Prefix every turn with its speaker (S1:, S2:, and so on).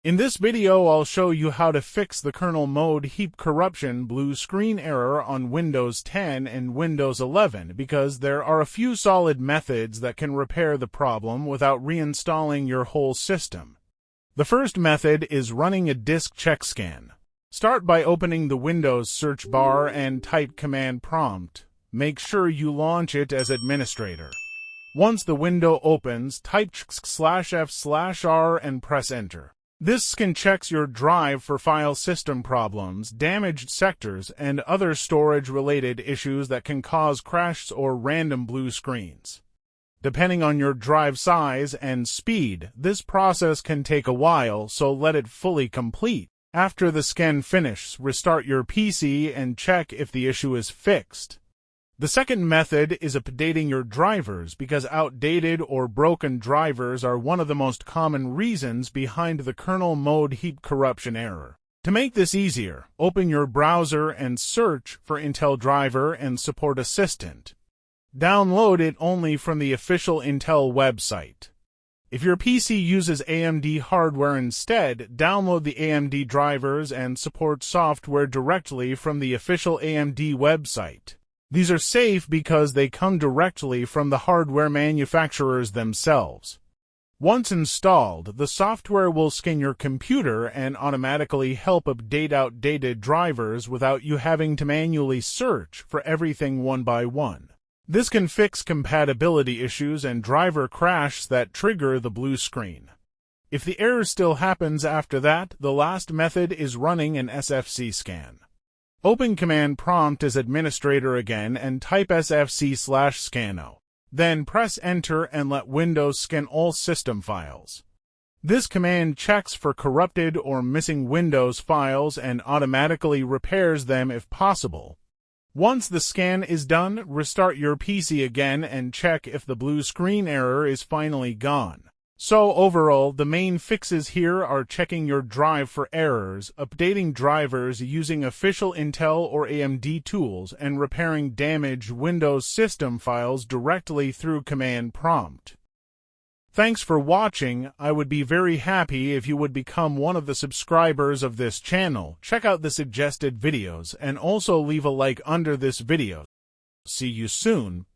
S1: In this video, I'll show you how to fix the kernel mode heap corruption blue screen error on Windows 10 and Windows 11 because there are a few solid methods that can repair the problem without reinstalling your whole system. The first method is running a disk check scan. Start by opening the Windows search bar and type command prompt. Make sure you launch it as administrator. Once the window opens, type /f/r and press enter. This scan checks your drive for file system problems, damaged sectors, and other storage-related issues that can cause crashes or random blue screens. Depending on your drive size and speed, this process can take a while, so let it fully complete. After the scan finishes, restart your PC and check if the issue is fixed. The second method is updating your drivers because outdated or broken drivers are one of the most common reasons behind the kernel mode heap corruption error. To make this easier, open your browser and search for Intel Driver and Support Assistant. Download it only from the official Intel website. If your PC uses AMD hardware instead, download the AMD drivers and support software directly from the official AMD website. These are safe because they come directly from the hardware manufacturers themselves. Once installed, the software will scan your computer and automatically help update outdated drivers without you having to manually search for everything one by one. This can fix compatibility issues and driver crashes that trigger the blue screen. If the error still happens after that, the last method is running an SFC scan. Open command prompt as administrator again and type sfc/scano. Then press enter and let Windows scan all system files. This command checks for corrupted or missing Windows files and automatically repairs them if possible. Once the scan is done, restart your PC again and check if the blue screen error is finally gone. So overall, the main fixes here are checking your drive for errors, updating drivers using official Intel or AMD tools, and repairing damaged Windows system files directly through command prompt. Thanks for watching. I would be very happy if you would become one of the subscribers of this channel. Check out the suggested videos and also leave a like under this video. See you soon.